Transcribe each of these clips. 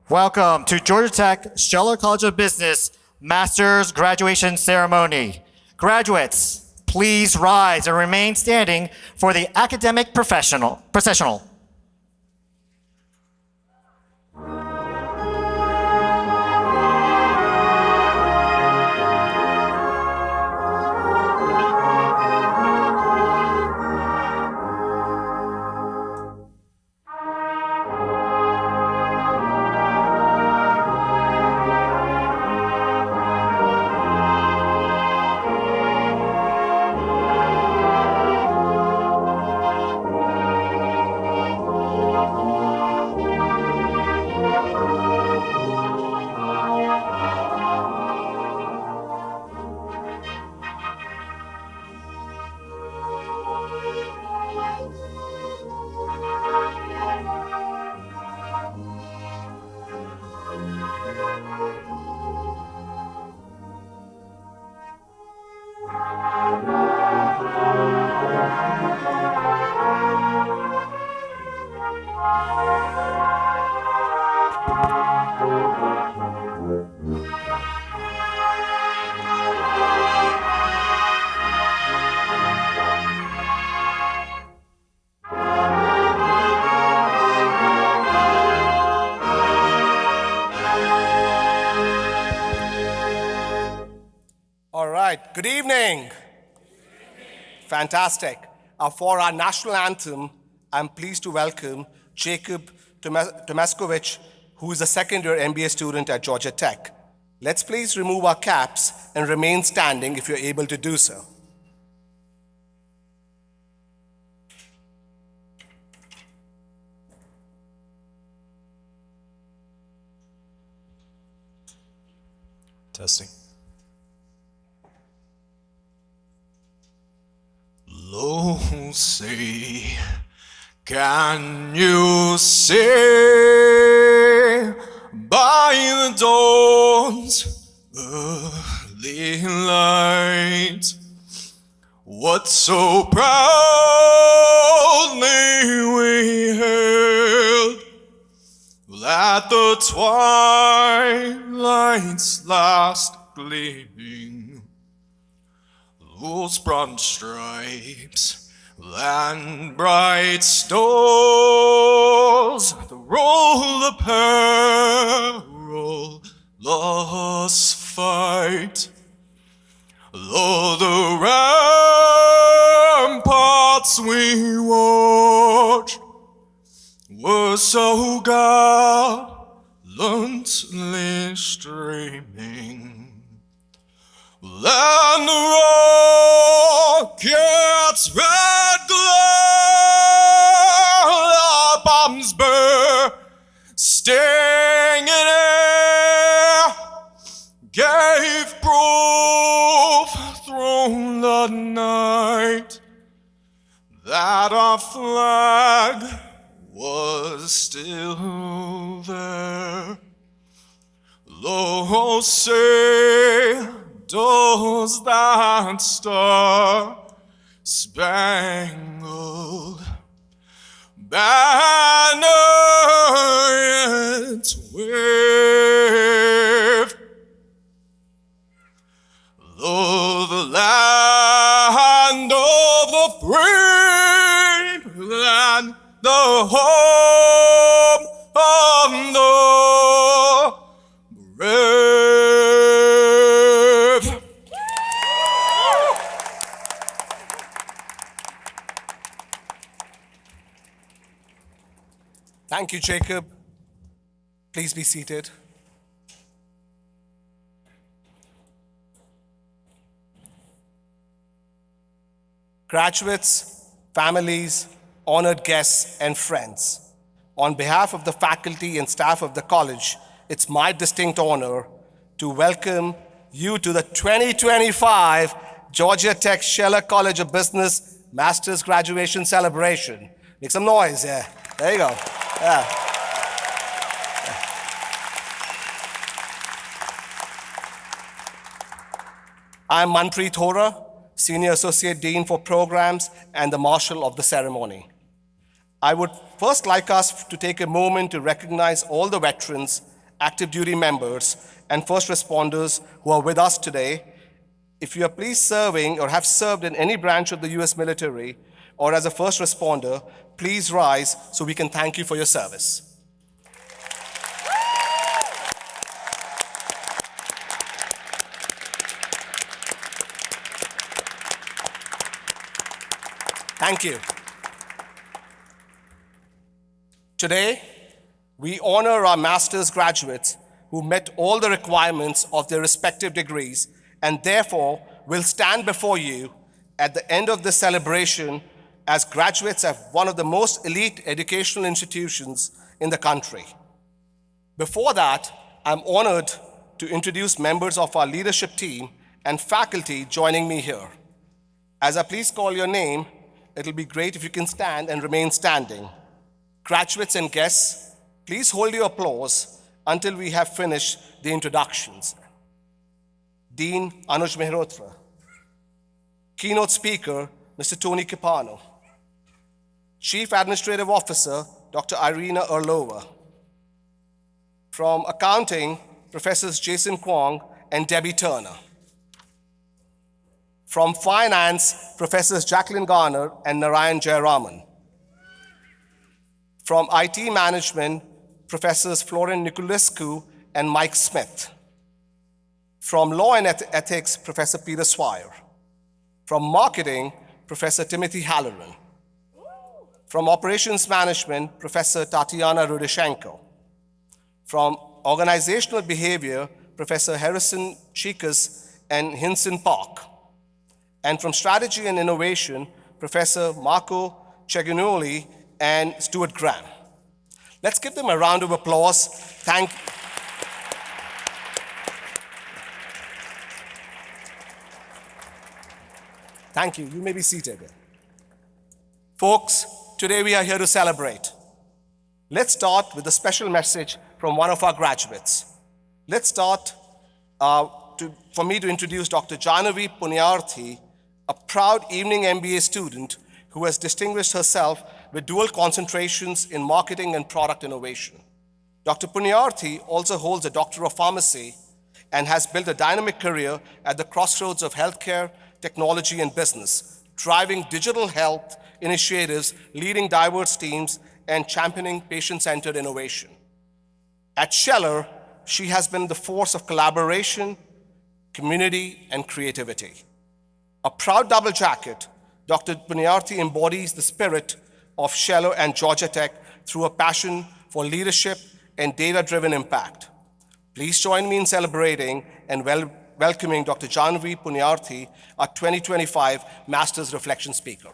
Welcome to Georgia Tech Scheller College of Business Master's Graduation Ceremony. Graduates, please rise and remain standing for the academic processional. Good evening. Fantastic. For our national anthem, I'm pleased to welcome Jacob Tomaskovich, who is a second-year MBA student at Georgia Tech. Let's please remove our caps and remain standing if you're able to do so. Testing. Lo, say, can you see by the dawn's early light what so proudly we hailed at the twilight's last gleaming? Those broad stripes and bright stars, the roll the perilous fight. Though the ramparts we watched were so gallantly streaming, and the rocket's red glare, the bombs bursting in air, gave proof through the night that our flag was still there. Lo, say, does that star-spangled banner yet wave? Though the land of the free, and the home of the brave. Thank you, Jacob. Please be seated. Graduates, families, honored guests, and friends, on behalf of the faculty and staff of the college, it's my distinct honor to welcome you to the 2025 Georgia Tech Scheller College of Business Master's Graduation Celebration. Make some noise, yeah. There you go. Yeah. I'm Manpreet Hora, Senior Associate Dean for Programs and the Marshal of the ceremony. I would first like us to take a moment to recognize all the veterans active duty members, and first responders who are with us today. If you are please serving or have served in any branch of the U.S. military or as a first responder, please rise so we can thank you for your service. Thank you. Today, we honor our master's graduates who met all the requirements of their respective degrees and therefore will stand before you at the end of this celebration as graduates of one of the most elite educational institutions in the country. Before that, I'm honored to introduce members of our leadership team and faculty joining me here. As I please call your name, it'll be great if you can stand and remain standing. Graduates and guests, please hold your applause until we have finished the introductions. Dean Anuj Mehrotra. Keynote speaker, Mr. Tony Capano. Chief Administrative Officer, Dr. Irina Orlova. From Accounting, Professors Jason Kwong and Debbie Turner. From Finance, Professors Jacqueline Garner and Narayan Jayaraman. From IT Management, Professors Florian Niculescu and Mike Smith. From Law and Ethics, Professor Peter Swire. From Marketing, Professor Timothy Halloran. From Operations Management, Professor Tatiana Rudishenko. From Organizational Behavior, Professor Harrison Chikas and Hinson Park. And from Strategy and Innovation, Professor Marco Ceginoli and Stuart Graham. Let's give them a round of applause. Thank you. You may be seated. Folks, today we are here to celebrate. Let's start with a special message from one of our graduates. Let's start for me to introduce Dr. Jahnavi Punyarthi, a proud evening MBA student who has distinguished herself with dual concentrations in marketing and product innovation. Dr. Punyarthi also holds a Doctor of Pharmacy and has built a dynamic career at the crossroads of healthcare, technology, and business, driving digital health initiatives, leading diverse teams, and championing patient-centered innovation. At Scheller, she has been the force of collaboration, community, and creativity. A proud double jacket, Dr. Punyarthi embodies the spirit of Scheller and Georgia Tech through a passion for leadership and data-driven impact. Please join me in celebrating and welcoming Dr. Jahnavi Punyarthi, our 2025 Master's Reflection Speaker.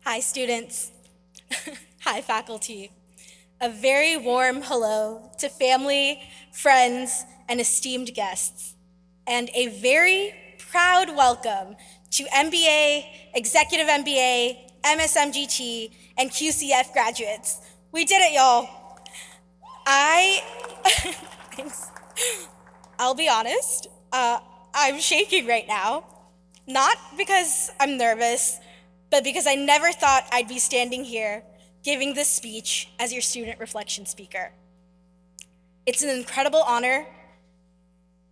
Hi, students. Hi, faculty. A very warm hello to family, friends, and esteemed guests, and a very proud welcome to MBA, Executive MBA, MSMGT, and QCF graduates. We did it, y'all. Thanks. I'll be honest, I'm shaking right now, not because I'm nervous, but because I never thought I'd be standing here giving this speech as your student reflection speaker. It's an incredible honor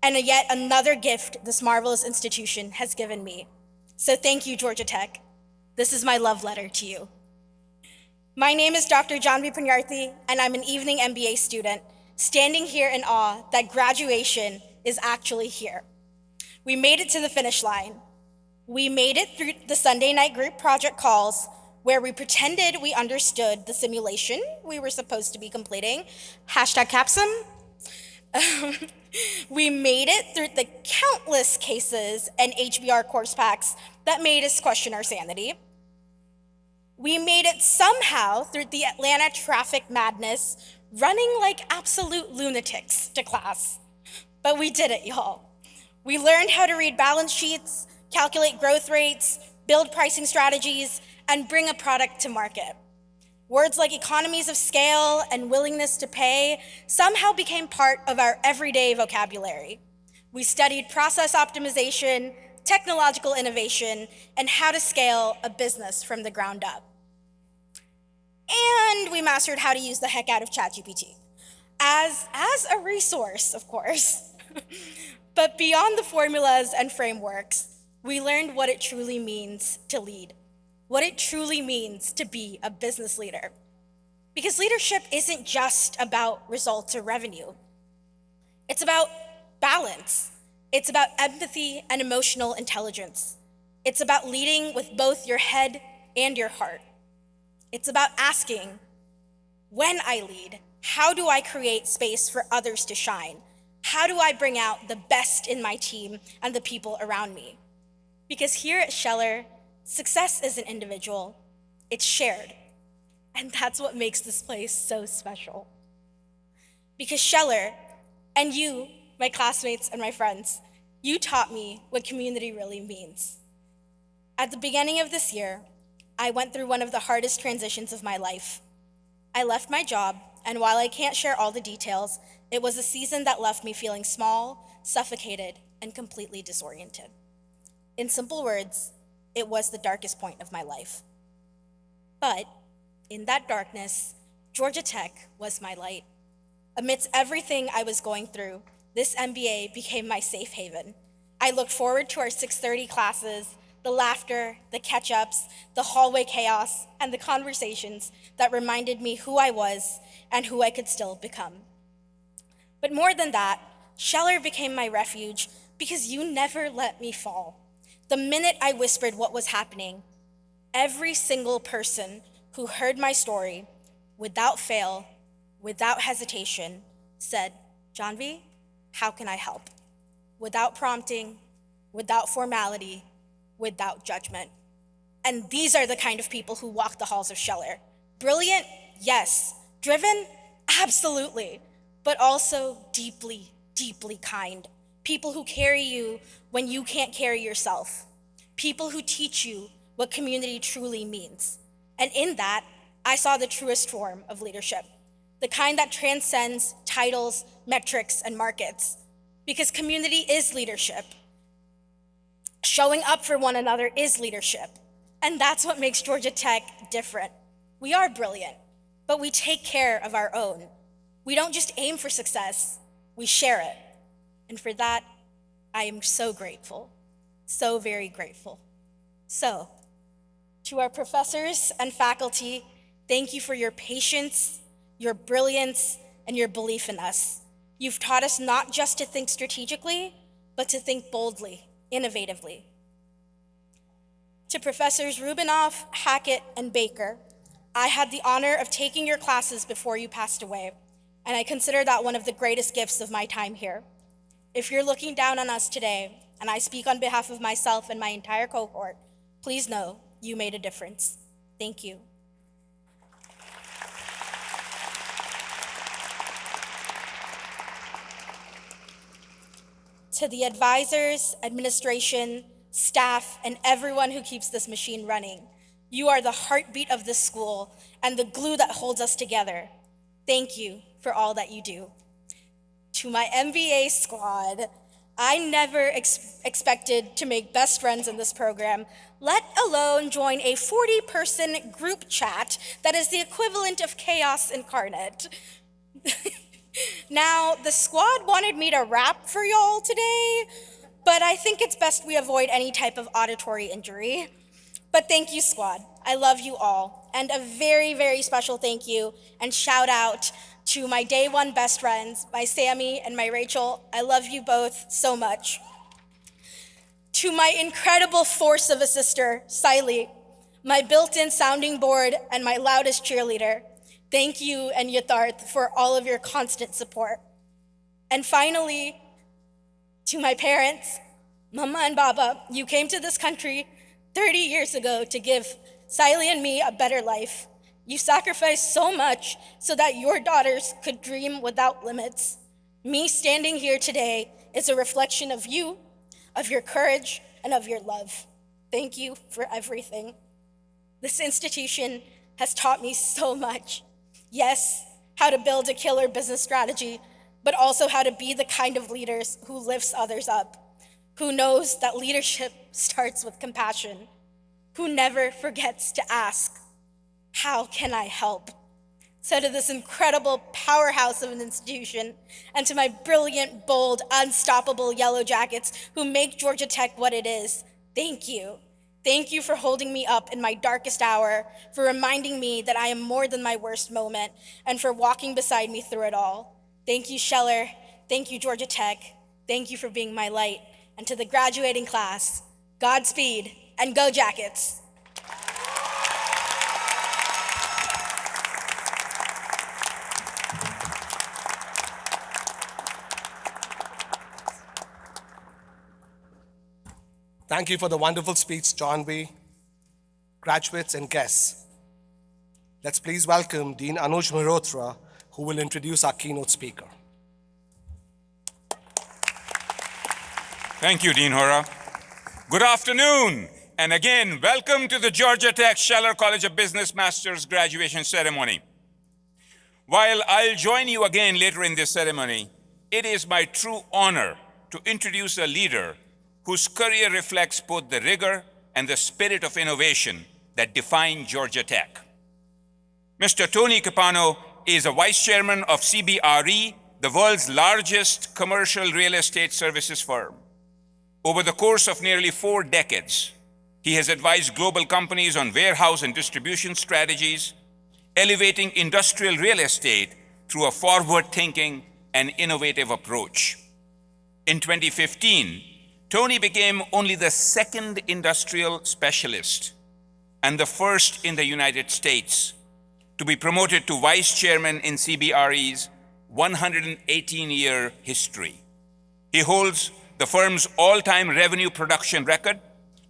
and yet another gift this marvelous institution has given me. So thank you, Georgia Tech. This is my love letter to you. My name is Dr. Jahnavi Punyarthi, and I'm an evening MBA student, standing here in awe that graduation is actually here. We made it to the finish line. We made it through the Sunday night group project calls where we pretended we understood the simulation we were supposed to be completing. #Capsum. We made it through the countless cases and HBR course packs that made us question our sanity. We made it somehow through the Atlanta traffic madness, running like absolute lunatics to class. But we did it, y'all. We learned how to read balance sheets, calculate growth rates, build pricing strategies, and bring a product to market. Words like economies of scale and willingness to pay somehow became part of our everyday vocabulary. We studied process optimization, technological innovation, and how to scale a business from the ground up. And we mastered how to use the heck out of ChatGPT as a resource, of course. But beyond the formulas and frameworks, we learned what it truly means to lead, what it truly means to be a business leader. Because leadership isn't just about results or revenue. It's about balance. It's about empathy and emotional intelligence. It's about leading with both your head and your heart. It's about asking, when I lead, how do I create space for others to shine? How do I bring out the best in my team and the people around me? Because here at Scheller, success isn't individual, it's shared. And that's what makes this place so special. Because Scheller, and you, my classmates and my friends, you taught me what community really means. At the beginning of this year, I went through one of the hardest transitions of my life. I left my job, and while I can't share all the details, it was a season that left me feeling small, suffocated, and completely disoriented. In simple words, it was the darkest point of my life. But in that darkness, Georgia Tech was my light. Amidst everything I was going through, this MBA became my safe haven. I looked forward to our 6:30 classes, the laughter, the catch-ups, the hallway chaos, and the conversations that reminded me who I was and who I could still become. But more than that, Scheller became my refuge because you never let me fall. The minute I whispered what was happening, every single person who heard my story, without fail, without hesitation, said, "Janvi, how can I help?" Without prompting, without formality, without judgment. And these are the kind of people who walk the halls of Scheller. Brilliant, yes. Driven, absolutely. But also deeply, deeply kind. People who carry you when you can't carry yourself. People who teach you what community truly means. And in that, I saw the truest form of leadership, the kind that transcends titles, metrics, and markets. Because community is leadership. Showing up for one another is leadership. And that's what makes Georgia Tech different. We are brilliant, but we take care of our own. We don't just aim for success, we share it. And for that, I am so grateful, so very grateful. So, to our professors and faculty, thank you for your patience, your brilliance, and your belief in us. You've taught us not just to think strategically, but to think boldly, innovatively. To Professors Rubinoff, Hackett, and Baker, I had the honor of taking your classes before you passed away, and I consider that one of the greatest gifts of my time here. If you're looking down on us today, and I speak on behalf of myself and my entire cohort, please know you made a difference. Thank you. To the advisors, administration, staff, and everyone who keeps this machine running, you are the heartbeat of this school and the glue that holds us together. Thank you for all that you do. To my MBA squad, I never expected to make best friends in this program, let alone join a 40-person group chat that is the equivalent of chaos incarnate. Now, the squad wanted me to rap for y'all today, but I think it's best we avoid any type of auditory injury. But thank you, squad. I love you all. And a very, very special thank you and shout out to my day one best friends, my Sammy and my Rachel. I love you both so much. To my incredible force of a sister, Siley, my built-in sounding board and my loudest cheerleader. Thank you and Yatharth for all of your constant support. And finally, to my parents, Mama and Baba, you came to this country 30 years ago to give Siley and me a better life. You sacrificed so much so that your daughters could dream without limits. Me standing here today is a reflection of you, of your courage, and of your love. Thank you for everything. This institution has taught me so much. Yes, how to build a killer business strategy. but also how to be the kind of leaders who lifts others up, who knows that leadership starts with compassion, who never forgets to ask, how can I help? So to this incredible powerhouse of an institution, and to my brilliant, bold, unstoppable Yellow Jackets who make Georgia Tech what it is, thank you. Thank you for holding me up in my darkest hour, for reminding me that I am more than my worst moment, and for walking beside me through it all. Thank you, Scheller. Thank you, Georgia Tech. Thank you for being my light. And to the graduating class, Godspeed and go Jackets. Thank you for the wonderful speech, John B. Graduates and guests, let's please welcome Dean Anuj Mehrotra, who will introduce our keynote speaker. Thank you, Dean Hora. Good afternoon, and again, welcome to the Georgia Tech Scheller College of Business Masters graduation ceremony. While I'll join you again later in this ceremony, it is my true honor to introduce a leader whose career reflects both the rigor and the spirit of innovation that define Georgia Tech. Mr. Tony Capano is a vice chairman of CBRE, the world's largest commercial real estate services firm. Over the course of nearly 4 decades, he has advised global companies on warehouse and distribution strategies, elevating industrial real estate through a forward-thinking and innovative approach. In 2015, Tony became only the 2nd industrial specialist and the first in the United States to be promoted to vice chairman in CBRE's 118-year history. He holds the firm's all-time revenue production record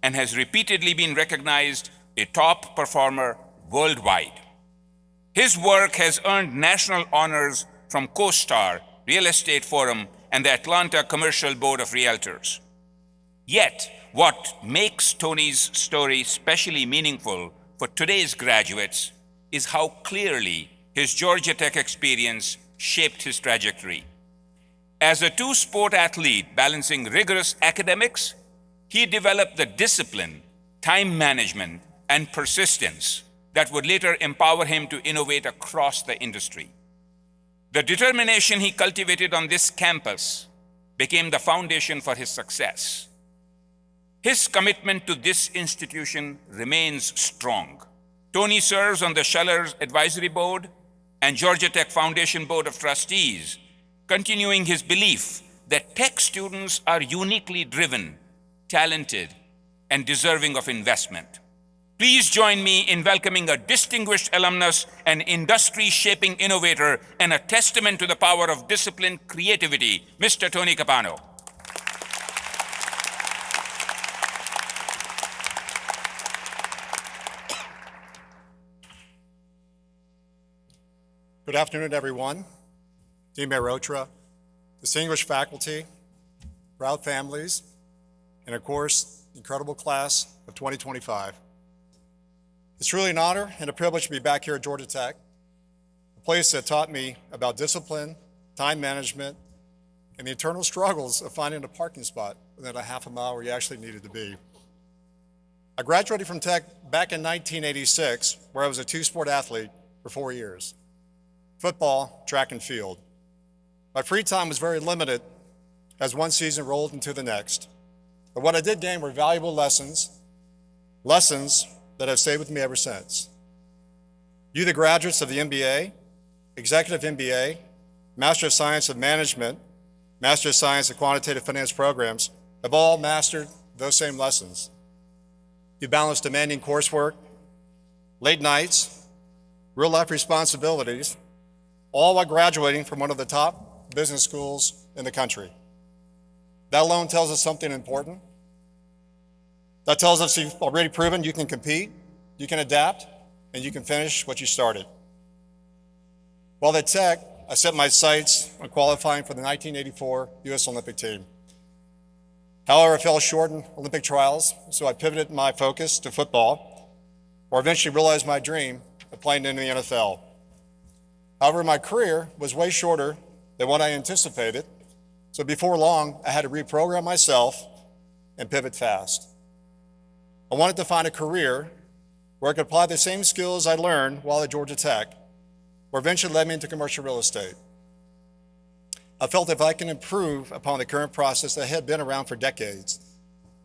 and has repeatedly been recognized a top performer worldwide. His work has earned national honors from CoStar, Real Estate Forum, and the Atlanta Commercial Board of Realtors. Yet, what makes Tony's story especially meaningful for today's graduates is how clearly his Georgia Tech experience shaped his trajectory. As a 2-sport athlete balancing rigorous academics, he developed the discipline, time management, and persistence that would later empower him to innovate across the industry. The determination he cultivated on this campus became the foundation for his success. His commitment to this institution remains strong. Tony serves on the Scheller's Advisory Board and Georgia Tech Foundation Board of Trustees, continuing his belief that tech students are uniquely driven, talented, and deserving of investment. Please join me in welcoming a distinguished alumnus, an industry-shaping innovator, and a testament to the power of disciplined creativity, Mr. Tony Capano. Good afternoon, everyone. Dean Mehrotra, distinguished faculty, proud families, and of course, incredible class of 2025. It's truly an honor and a privilege to be back here at Georgia Tech, a place that taught me about discipline, time management, and the eternal struggles of finding a parking spot within a half a mile where you actually needed to be. I graduated from Tech back in 1986, where I was a 2-sport athlete for 4 years. Football, track, and field. My free time was very limited as one season rolled into the next. But what I did gain were valuable lessons that have stayed with me ever since. You, the graduates of the MBA, Executive MBA, Master of Science of Management, Master of Science of Quantitative Finance programs, have all mastered those same lessons. You balance demanding coursework, late nights, real-life responsibilities, all while graduating from one of the top business schools in the country. That alone tells us something important. That tells us you've already proven you can compete, you can adapt, and you can finish what you started. While at Tech, I set my sights on qualifying for the 1984 U.S. Olympic team. However, I fell short in Olympic trials, so I pivoted my focus to football, or eventually realized my dream of playing in the NFL. However, my career was way shorter than what I anticipated, so before long, I had to reprogram myself and pivot fast. I wanted to find a career where I could apply the same skills I learned while at Georgia Tech, or eventually led me into commercial real estate. I felt if I can improve upon the current process that had been around for decades,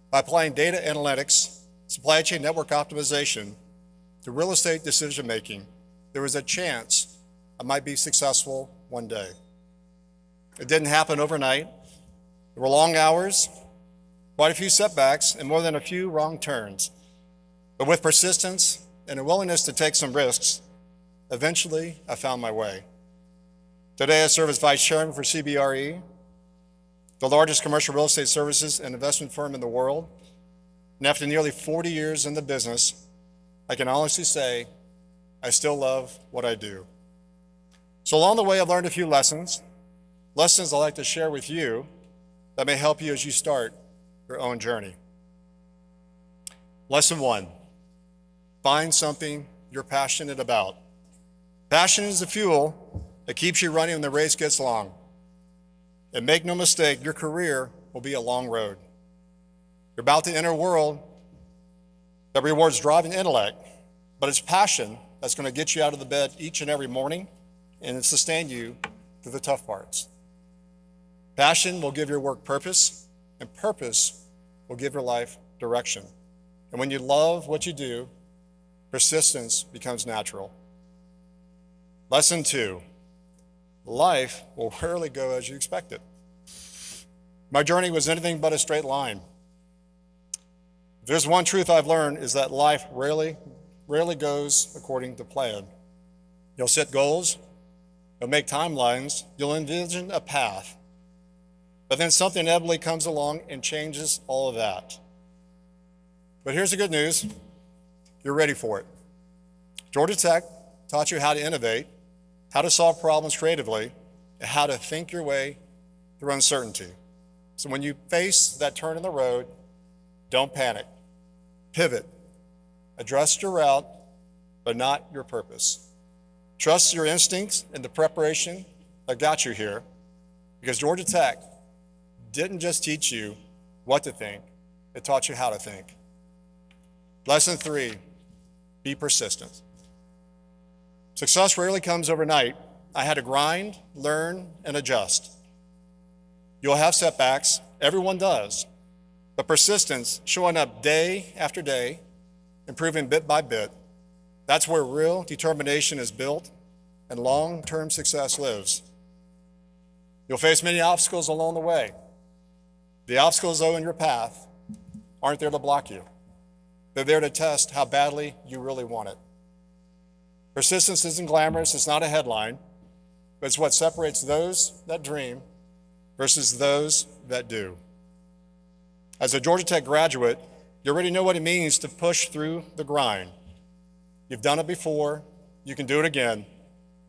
by applying data analytics, supply chain network optimization to real estate decision-making, there was a chance I might be successful one day. It didn't happen overnight. There were long hours, quite a few setbacks, and more than a few wrong turns. But with persistence and a willingness to take some risks, eventually I found my way. Today I serve as Vice Chairman for CBRE, the largest commercial real estate services and investment firm in the world. And after nearly 40 years in the business, I can honestly say I still love what I do. So along the way, I've learned a few lessons I'd like to share with you that may help you as you start your own journey. Lesson 1, find something you're passionate about. Passion is the fuel that keeps you running when the race gets long. And make no mistake, your career will be a long road. You're about to enter a world that rewards drive and intellect, but it's passion that's going to get you out of the bed each and every morning and sustain you through the tough parts. Passion will give your work purpose, and purpose will give your life direction. And when you love what you do, persistence becomes natural. Lesson 2, life will rarely go as you expect it. My journey was anything but a straight line. If there's one truth I've learned is that life rarely goes according to plan. You'll set goals, you'll make timelines, you'll envision a path, but then something inevitably comes along and changes all of that. But here's the good news, you're ready for it. Georgia Tech taught you how to innovate, how to solve problems creatively, and how to think your way through uncertainty. So when you face that turn in the road, don't panic. Pivot. Adjust your route, but not your purpose. Trust your instincts and the preparation that got you here, because Georgia Tech didn't just teach you what to think, it taught you how to think. Lesson 3, be persistent. Success rarely comes overnight. I had to grind, learn, and adjust. You'll have setbacks, everyone does, but persistence, showing up day after day, improving bit by bit, that's where real determination is built and long-term success lives. You'll face many obstacles along the way. The obstacles, though, in your path aren't there to block you. They're there to test how badly you really want it. Persistence isn't glamorous, it's not a headline, but it's what separates those that dream versus those that do. As a Georgia Tech graduate, you already know what it means to push through the grind. You've done it before, you can do it again.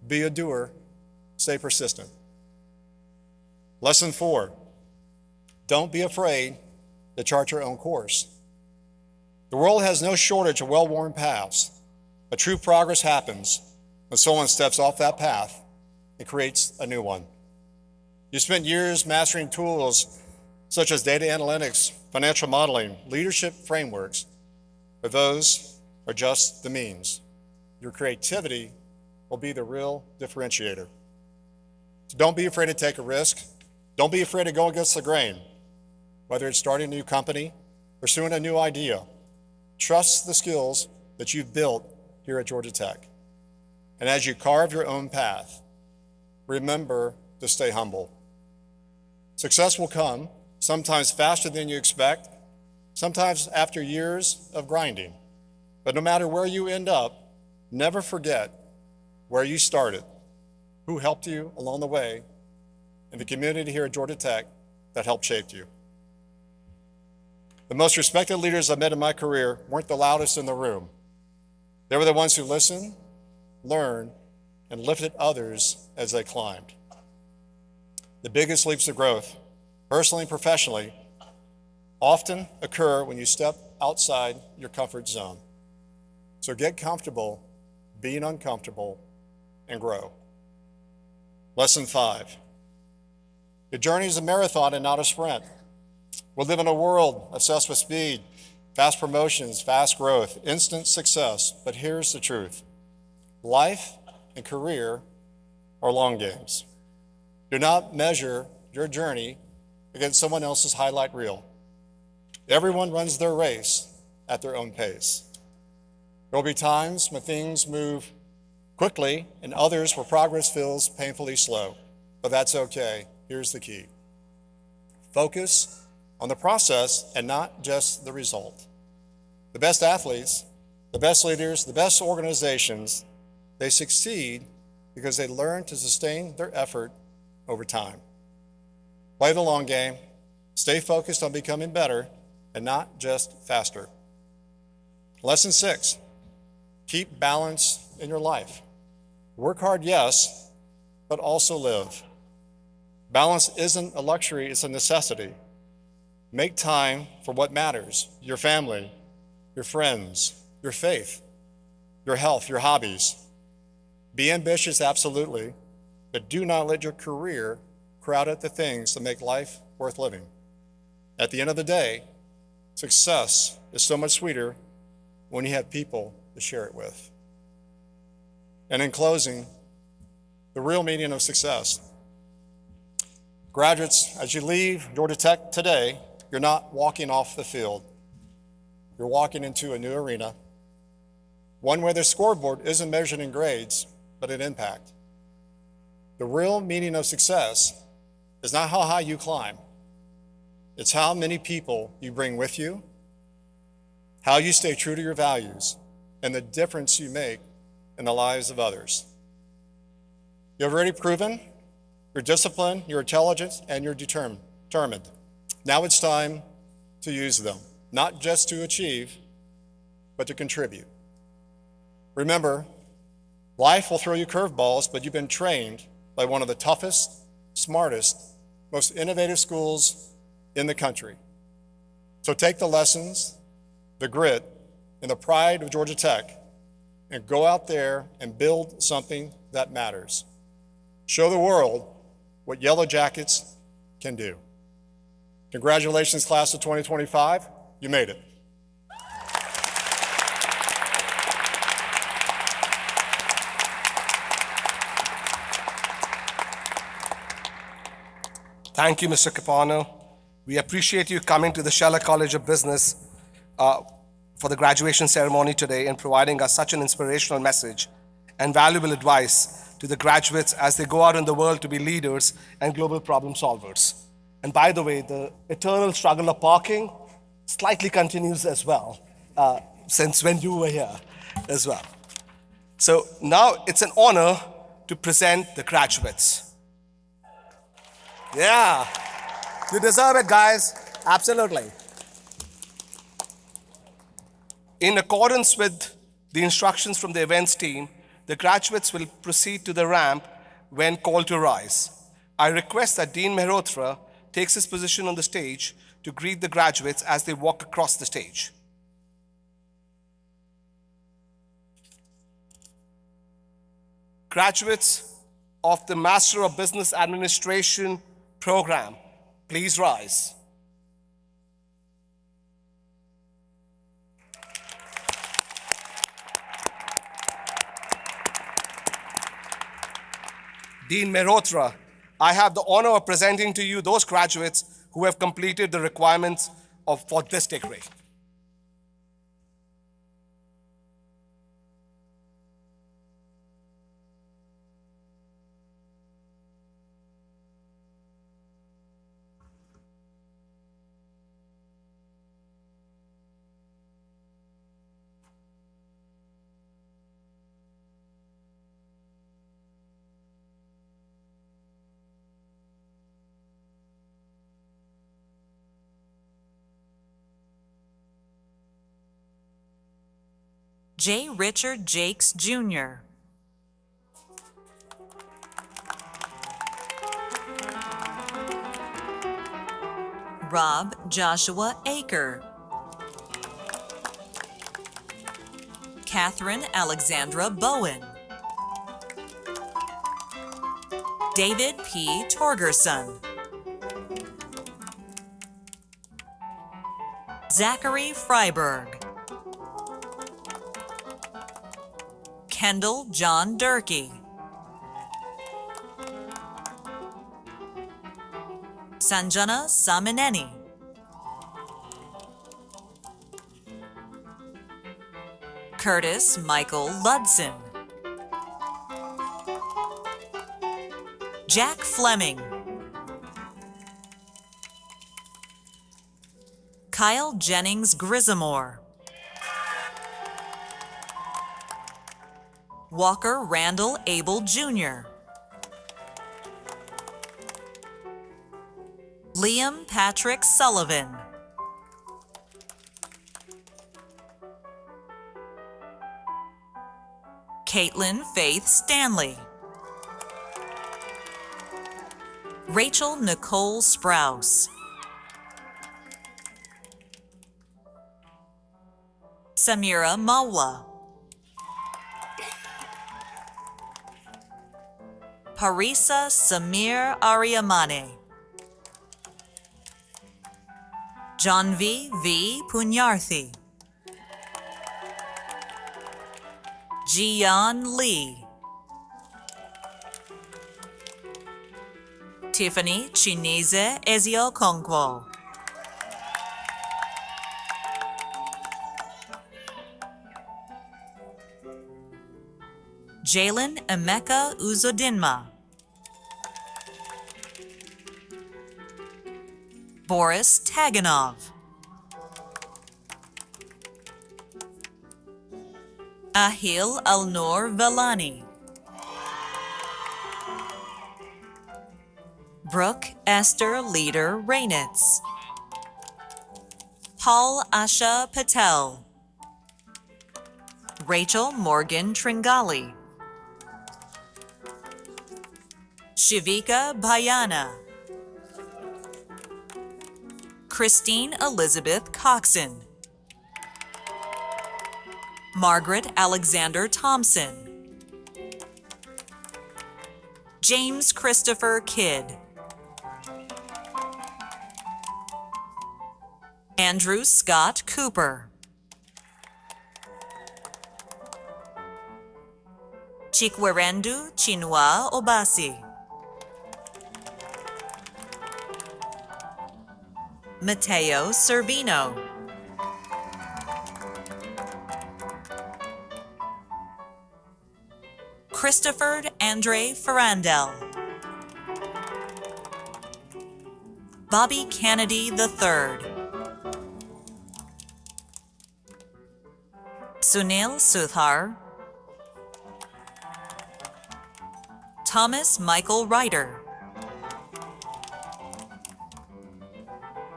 Be a doer, stay persistent. Lesson 4, don't be afraid to chart your own course. The world has no shortage of well-worn paths, but true progress happens when someone steps off that path and creates a new one. You spent years mastering tools such as data analytics, financial modeling, leadership frameworks, but those are just the means. Your creativity will be the real differentiator. So don't be afraid to take a risk. Don't be afraid to go against the grain. Whether it's starting a new company, pursuing a new idea, trust the skills that you've built here at Georgia Tech. And as you carve your own path, remember to stay humble. Success will come, sometimes faster than you expect, sometimes after years of grinding. But no matter where you end up, never forget where you started, who helped you along the way, and the community here at Georgia Tech that helped shape you. The most respected leaders I met in my career weren't the loudest in the room. They were the ones who listened, learned, and lifted others as they climbed. The biggest leaps of growth, personally and professionally, often occur when you step outside your comfort zone. So get comfortable being uncomfortable and grow. Lesson 5, Your journey is a marathon and not a sprint. We live in a world obsessed with speed, fast promotions, fast growth, instant success. But here's the truth. Life and career are long games. Do not measure your journey against someone else's highlight reel. Everyone runs their race at their own pace. There will be times when things move quickly and others where progress feels painfully slow. But that's okay. Here's the key. Focus on the process and not just the result. The best athletes, the best leaders, the best organizations, they succeed because they learn to sustain their effort over time. Play the long game, stay focused on becoming better and not just faster. Lesson 6, keep balance in your life. Work hard, yes, but also live. Balance isn't a luxury, it's a necessity. Make time for what matters, your family, your friends, your faith, your health, your hobbies. Be ambitious, absolutely, but do not let your career crowd out the things that make life worth living. At the end of the day, success is so much sweeter when you have people to share it with. And in closing, the real meaning of success. Graduates, as you leave Georgia Tech today, you're not walking off the field. You're walking into a new arena, one where the scoreboard isn't measured in grades, but in impact. The real meaning of success is not how high you climb. It's how many people you bring with you, how you stay true to your values, and the difference you make in the lives of others. You've already proven your discipline, your intelligence, and your determined. Now it's time to use them, not just to achieve, but to contribute. Remember, life will throw you curveballs, but you've been trained by one of the toughest, smartest, most innovative schools in the country. So take the lessons, the grit, and the pride of Georgia Tech and go out there and build something that matters. Show the world what Yellow Jackets can do. Congratulations, class of 2025. You made it. Thank you, Mr. Capano. We appreciate you coming to the Scheller College of Business for the graduation ceremony today and providing us such an inspirational message and valuable advice to the graduates as they go out in the world to be leaders and global problem solvers. And by the way, the eternal struggle of parking slightly continues as well, since when you were here as well. So now it's an honor to present the graduates. Yeah, you deserve it, guys. Absolutely. In accordance with the instructions from the events team, the graduates will proceed to the ramp when called to rise. I request that Dean Mehrotra takes his position on the stage to greet the graduates as they walk across the stage. Graduates of the Master of Business Administration program, please rise. Dean Mehrotra, I have the honor of presenting to you those graduates who have completed the requirements for this degree. J. Richard Jakes, Jr. Rob Joshua Aker. Catherine Alexandra Bowen. David P. Torgerson. Zachary Freiberg. Kendall John Durkee. Sanjana Samineni. Curtis Michael Ludson. Jack Fleming. Kyle Jennings Grissamore. Walker Randall Abel Jr. Liam Patrick Sullivan. Caitlin Faith Stanley. Rachel Nicole Sprouse. Samira Mawla. Parisa Samir Aryamane. Janvi V. Punyarthi. Jian Lee. Tiffany Chineze Ezio-Konkwo. Jalen Emeka Uzodinma. Boris Taganov. Ahil Alnur Velani. Brooke Esther Leader Rainitz. Paul Asha Patel. Rachel Morgan Tringali. Shivika Bhayana. Christine Elizabeth Coxon. Margaret Alexander Thompson. James Christopher Kidd. Andrew Scott Cooper. Chikwerendu Chinua Obasi. Mateo Servino. Christopher Andre Ferrandel. Bobby Kennedy III. Sunil Suthar. Thomas Michael Ryder.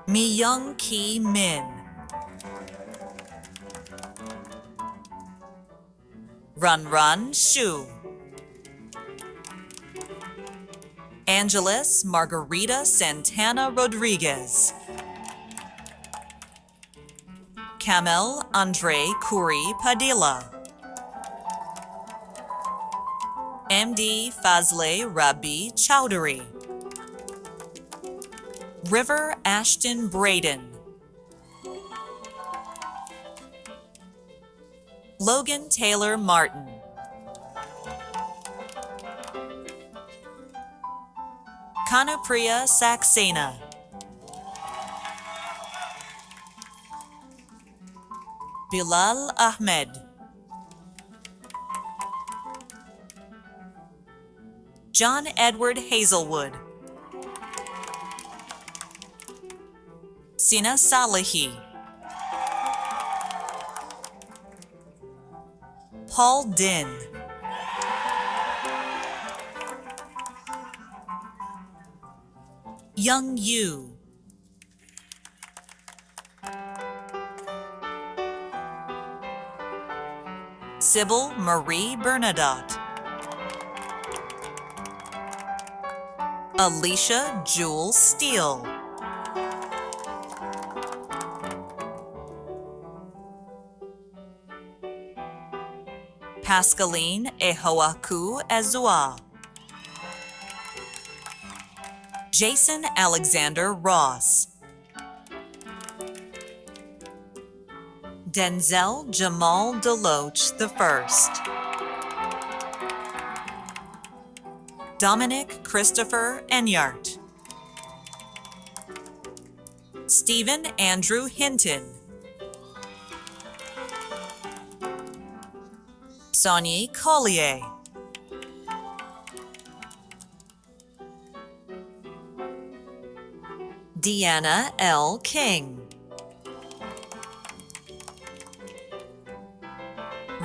Mi-young Ki Min. Run Shu. Angeles Margarita Santana Rodriguez. Kamel Andre Kuri Padilla. MD Fazle Rabi Chowdhury. River Ashton Braden. Logan Taylor Martin. Kanapriya Saxena. Bilal Ahmed. John Edward Hazelwood. Sina Salehi. Paul Din. Young Yu. Sybil Marie Bernadotte. Alicia Jewel Steele. Pascaline Ehoaku Ezua. Jason Alexander Ross. Denzel Jamal Deloach I. Dominic Christopher Enyart. Stephen Andrew Hinton. Sonia Collier. Deanna L. King.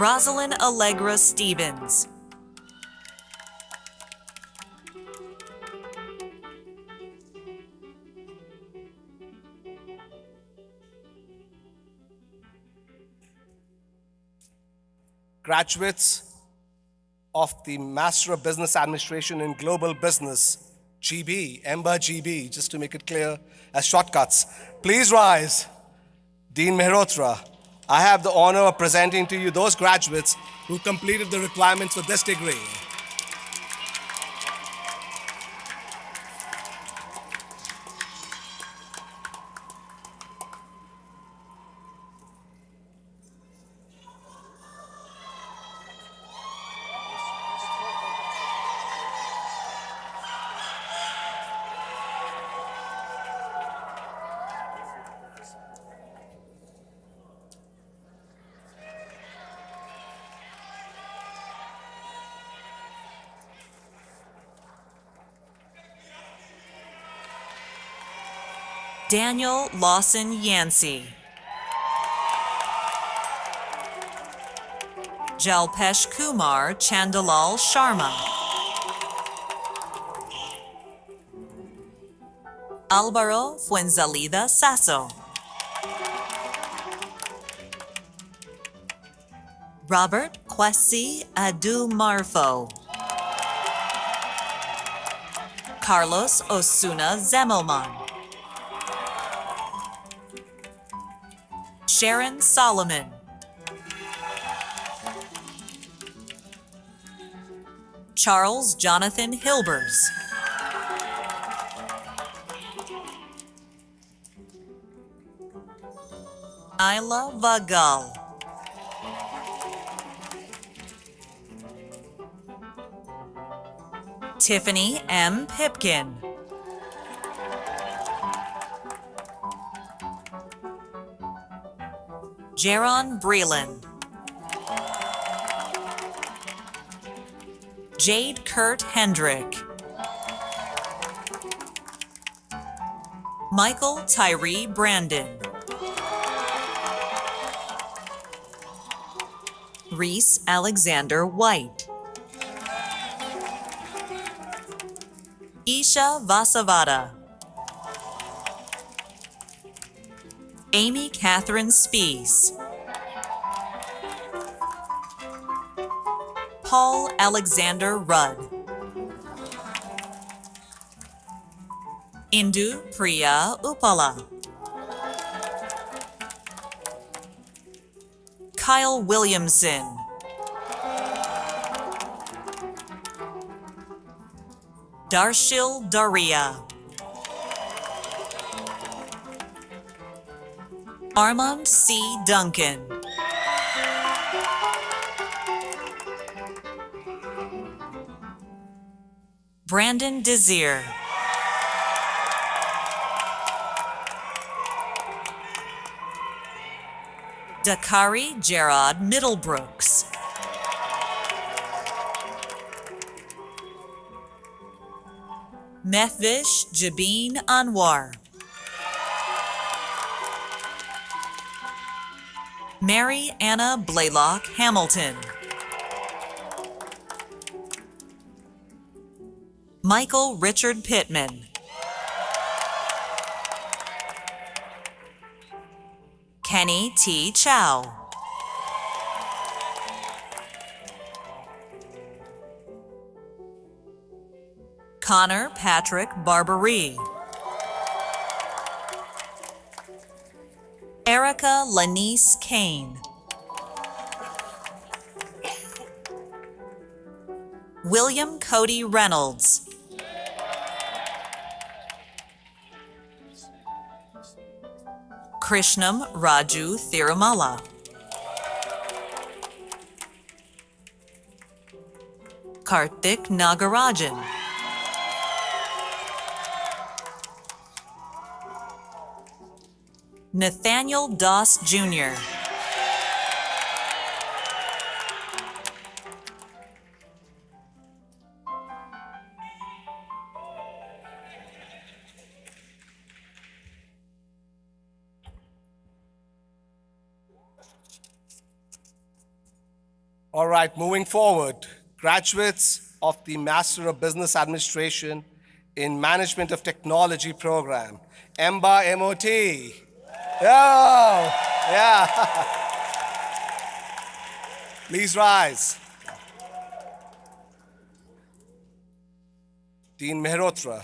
Rosalind Allegra Stevens. Graduates of the Master of Business Administration in Global Business, GB, Ember GB, just to make it clear as shortcuts. Please rise. Dean Mehrotra, I have the honor of presenting to you those graduates who completed the requirements for this degree. Daniel Lawson Yancey. Jalpesh Kumar Chandalal Sharma. Alvaro Fuenzalida Sasso. Robert Kwesi Adu Marfo. Carlos Osuna Zemelman. Sharon Solomon. Charles Jonathan Hilbers. Isla Vagal. Tiffany M. Pipkin. Jaron Breland. Jade Kurt Hendrick. Michael Tyree Brandon. Reese Alexander White. Isha Vasavada. Amy Catherine Spees. Paul Alexander Rudd. Indu Priya Upala. Kyle Williamson. Darshil Daria. Armand C. Duncan. Brandon Desir. Dakari Gerard Middlebrooks. Mehvish Jabin Anwar. Mary Anna Blaylock Hamilton. Michael Richard Pittman. Kenny T. Chow. Connor Patrick Barberie. Erica Lanice Kane. William Cody Reynolds. Krishnam Raju Thirumala. Karthik Nagarajan. Nathaniel Doss Jr. All right, moving forward, graduates of the Master of Business Administration in Management of Technology program, EMBA MOT. Yeah. Please rise. Dean Mehrotra,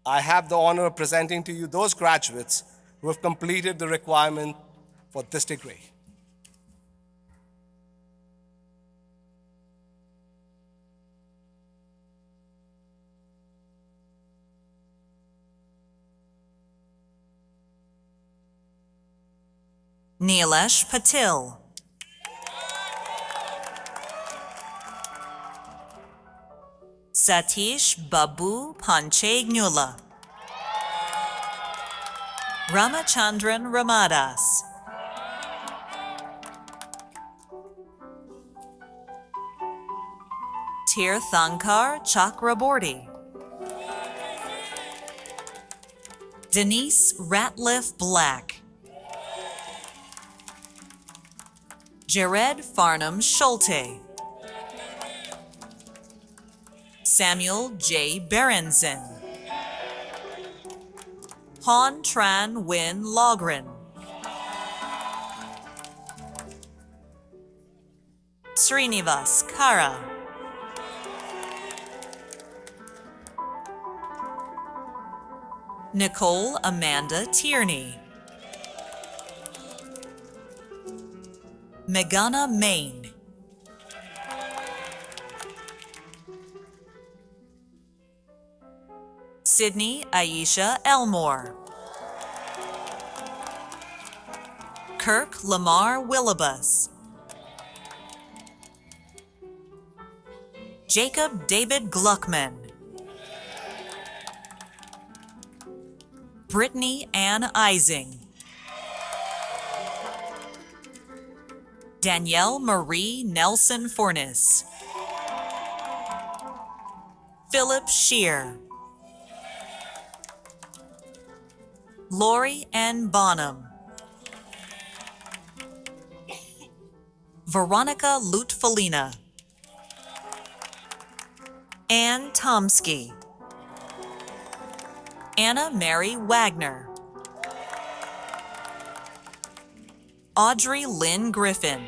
I have the honor of presenting to you those graduates who have completed the requirement for this degree. Nilesh Patil. Satish Babu Panchegnula. Ramachandran Ramadas. Tirthankar Chakraborty. Denise Ratliff Black. Jared Farnham Schulte. Samuel J. Berenson. Han Tran Win Logren. Srinivas Kara. Nicole Amanda Tierney. Meghana Main. Sydney Aisha Elmore. Kirk Lamar Willibus. Jacob David Gluckman. Brittany Ann Ising. Danielle Marie Nelson Fornes. Philip Shear. Lori N. Bonham. Veronica Lutfalina. Ann Tomsky. Anna Mary Wagner. Audrey Lynn Griffin.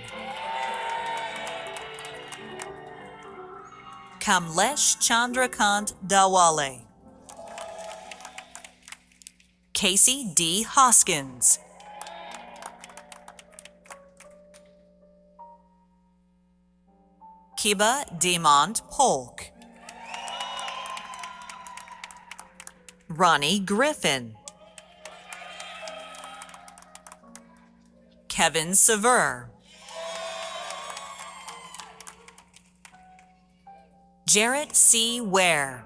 Kamlesh Chandrakant Dawale. Casey D. Hoskins. Kiba Demont Polk. Ronnie Griffin. Kevin Sever. Jarrett C. Ware.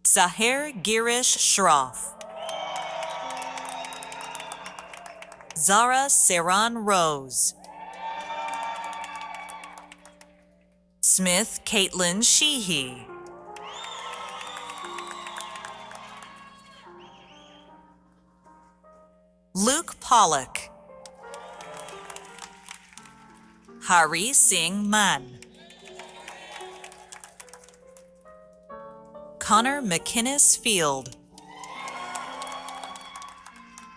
Sahir Girish Shroff. Zara Saran Rose. Smith Caitlin Sheehy. Luke Pollock. Hari Singh Mann. Connor McInnes Field.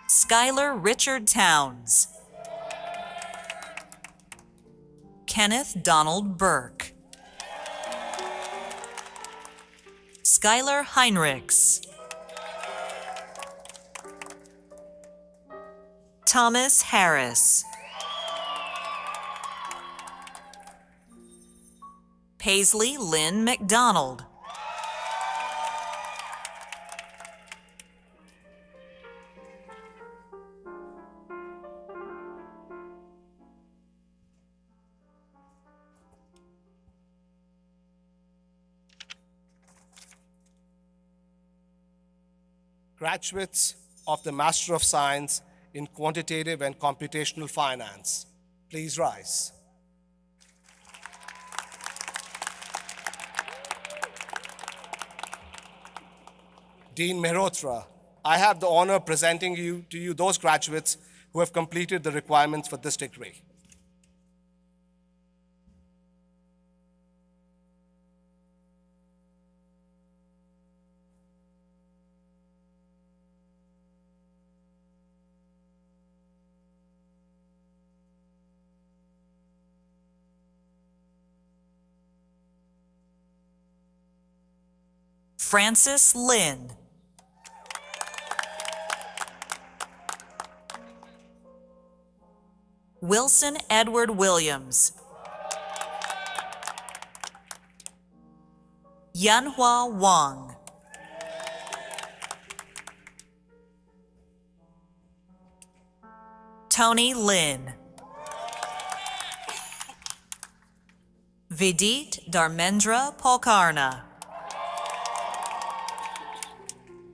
Skylar Richard Towns. Kenneth Donald Burke. Skylar Heinrichs. Thomas Harris. Paisley Lynn McDonald. graduates of the Master of Science in Quantitative and Computational Finance, please rise. Dean Mehrotra, I have the honor of presenting to you those graduates who have completed the requirements for this degree. Francis Lynn. Wilson Edward Williams. Yanhua Wang. Tony Lin. Vidit Dharmendra Polkarna.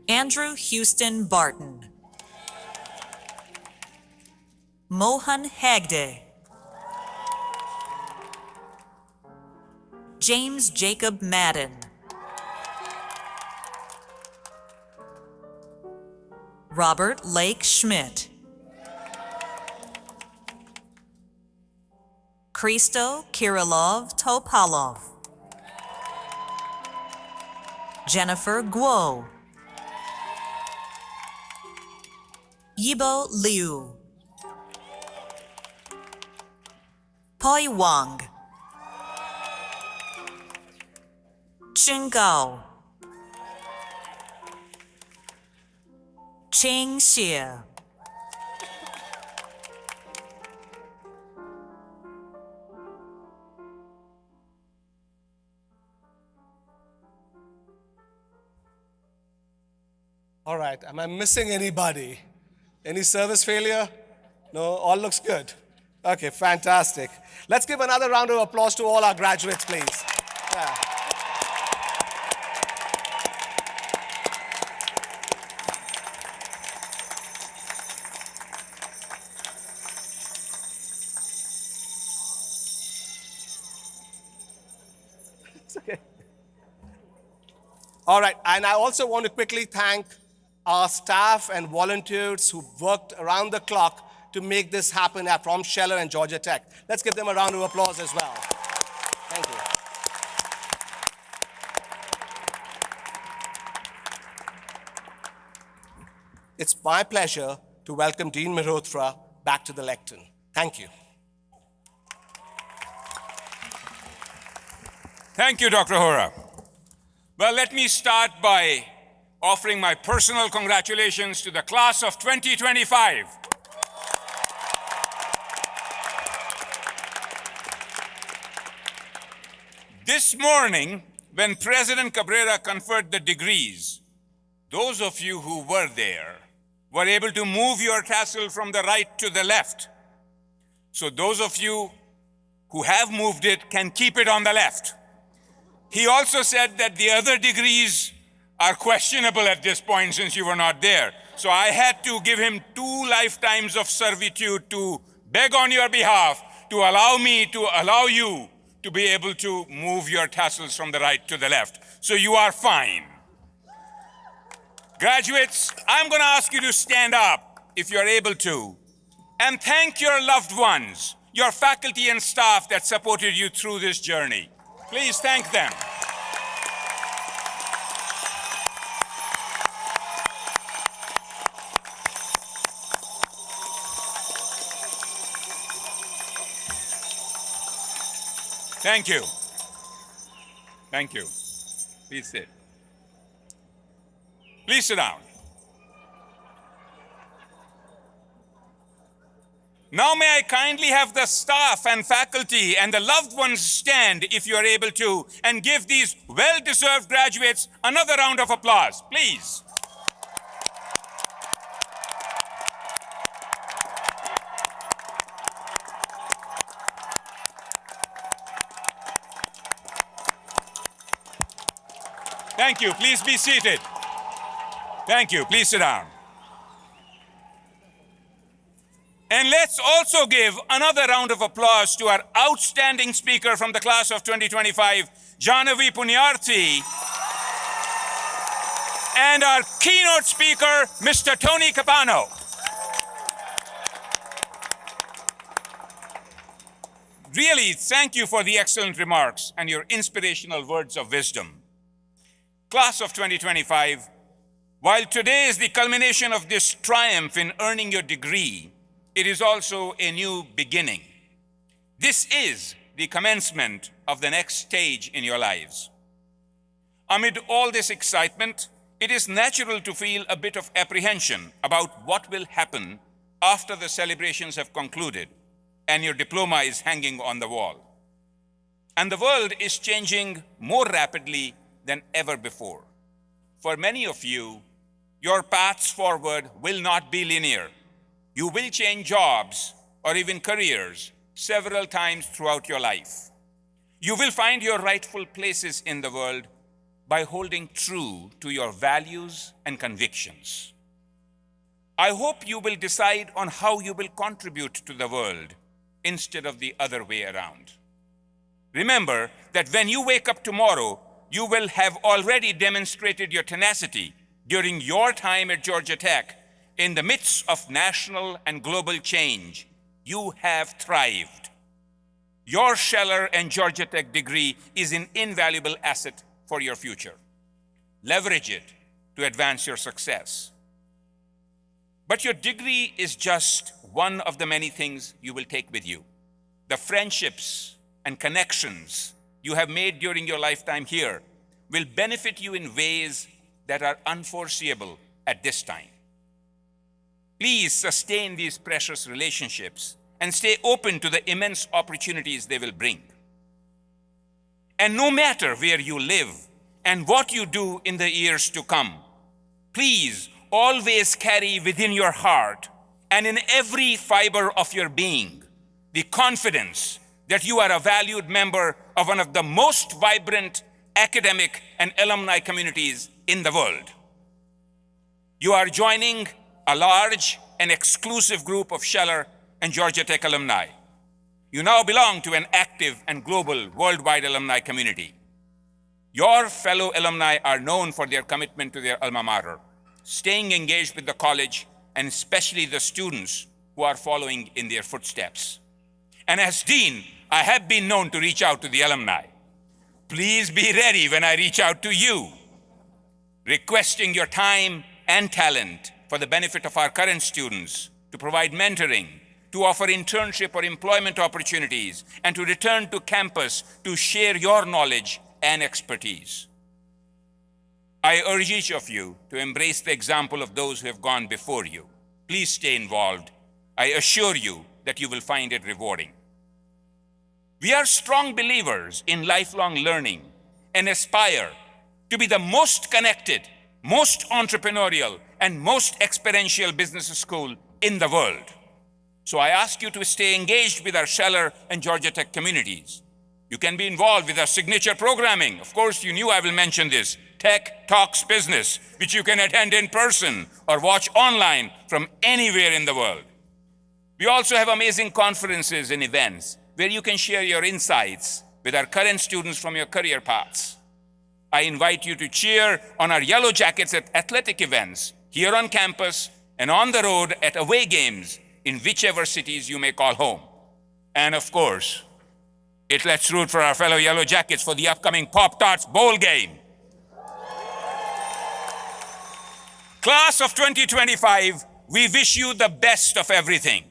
Andrew Houston Barton. Mohan Hegde. James Jacob Madden. Robert Lake Schmidt. Christo Kirilov Topalov. Jennifer Guo. Yibo Liu. Poi Wang. Chun Gao. Ching Xie. All right, am I missing anybody? Any service failure? No, all looks good. Okay, fantastic. Let's give another round of applause to all our graduates, please. Yeah. It's okay. All right, and I also want to quickly thank our staff and volunteers who worked around the clock to make this happen from Scheller and Georgia Tech. Let's give them a round of applause as well. Thank you. It's my pleasure to welcome Dean Mehrotra back to the lectern. Thank you. Thank you, Dr. Hora. Well, let me start by offering my personal congratulations to the class of 2025. This morning, when President Cabrera conferred the degrees, those of you who were there were able to move your tassel from the right to the left. So those of you who have moved it can keep it on the left. He also said that the other degrees are questionable at this point since you were not there. So I had to give him 2 lifetimes of servitude to beg on your behalf to allow you to be able to move your tassels from the right to the left. So you are fine. Graduates, I'm going to ask you to stand up if you're able to and thank your loved ones, your faculty and staff that supported you through this journey. Please thank them. Thank you. Thank you. Please sit. Please sit down. Now may I kindly have the staff and faculty and the loved ones stand if you are able to and give these well-deserved graduates another round of applause, please. Thank you. Please be seated. Thank you. Please sit down. And let's also give another round of applause to our outstanding speaker from the class of 2025, Jahnavi Punyarthi, and our keynote speaker, Mr. Tony Capano. Really, thank you for the excellent remarks and your inspirational words of wisdom. Class of 2025, while today is the culmination of this triumph in earning your degree, it is also a new beginning. This is the commencement of the next stage in your lives. Amid all this excitement, it is natural to feel a bit of apprehension about what will happen after the celebrations have concluded and your diploma is hanging on the wall. And the world is changing more rapidly than ever before. For many of you, your paths forward will not be linear. You will change jobs or even careers several times throughout your life. You will find your rightful places in the world by holding true to your values and convictions. I hope you will decide on how you will contribute to the world instead of the other way around. Remember that when you wake up tomorrow, you will have already demonstrated your tenacity during your time at Georgia Tech. In the midst of national and global change, you have thrived. Your Scheller and Georgia Tech degree is an invaluable asset for your future. Leverage it to advance your success. But your degree is just one of the many things you will take with you. The friendships and connections you have made during your lifetime here will benefit you in ways that are unforeseeable at this time. Please sustain these precious relationships and stay open to the immense opportunities they will bring. And no matter where you live and what you do in the years to come, please always carry within your heart and in every fiber of your being the confidence that you are a valued member of one of the most vibrant academic and alumni communities in the world. You are joining a large and exclusive group of Scheller and Georgia Tech alumni. You now belong to an active and global worldwide alumni community. Your fellow alumni are known for their commitment to their alma mater, staying engaged with the college, and especially the students who are following in their footsteps. And as dean, I have been known to reach out to the alumni. Please be ready when I reach out to you, requesting your time and talent for the benefit of our current students, to provide mentoring, to offer internship or employment opportunities, and to return to campus to share your knowledge and expertise. I urge each of you to embrace the example of those who have gone before you. Please stay involved. I assure you that you will find it rewarding. We are strong believers in lifelong learning and aspire to be the most connected, most entrepreneurial, and most experiential business school in the world. So I ask you to stay engaged with our Scheller and Georgia Tech communities. You can be involved with our signature programming. Of course, you knew I will mention this, Tech Talks Business, which you can attend in person or watch online from anywhere in the world. We also have amazing conferences and events where you can share your insights with our current students from your career paths. I invite you to cheer on our Yellow Jackets at athletic events here on campus and on the road at away games in whichever cities you may call home. And of course, let's root for our fellow Yellow Jackets for the upcoming Pop-Tarts Bowl game. Class of 2025, we wish you the best of everything.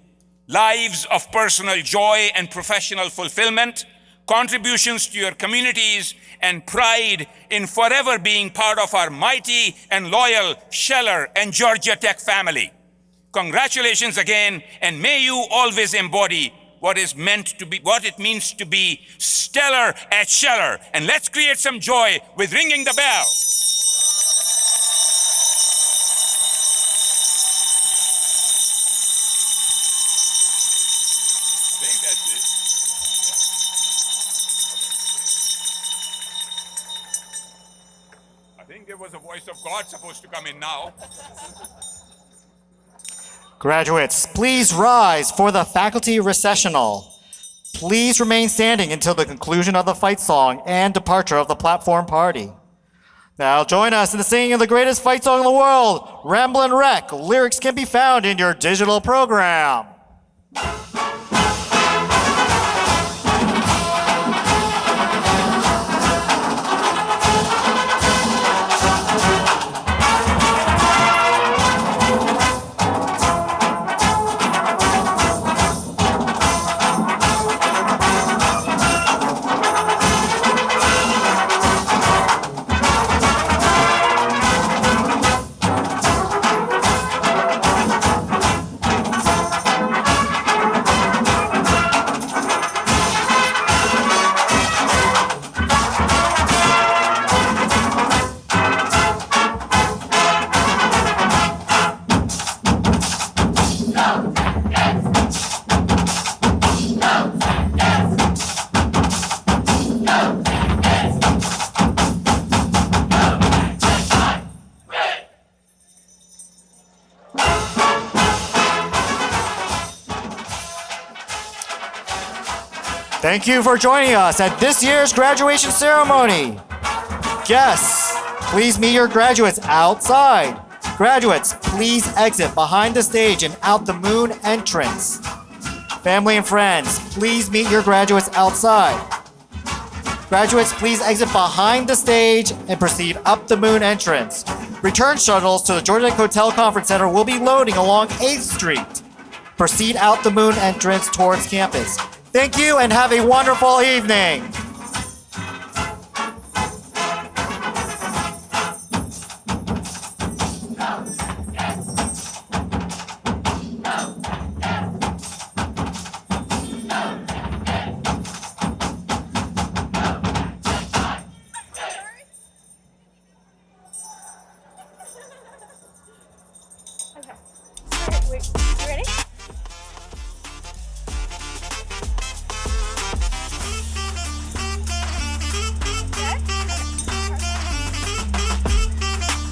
Lives of personal joy and professional fulfillment, contributions to your communities, and pride in forever being part of our mighty and loyal Scheller and Georgia Tech family. Congratulations again, and may you always embody what it means to be stellar at Scheller. And let's create some joy with ringing the bell. I think that's it. I think think there was a voice of God supposed to come in now. Graduates, please rise for the faculty recessional. Please remain standing until the conclusion of the fight song and departure of the platform party. Now join us in the singing of the greatest fight song in the world, Ramblin' Wreck. Lyrics can be found in your digital program. Thank you for joining us at this year's graduation ceremony. Guests, please meet your graduates outside. Graduates, please exit behind the stage and out the moon entrance. Family and friends, please meet your graduates outside. Graduates, please exit behind the stage and proceed up the moon entrance. Return shuttles to the Georgia Tech Hotel Conference Center will be loading along 8th Street. Proceed out the moon entrance towards campus. Thank you and have a wonderful evening. Okay. All right, you ready?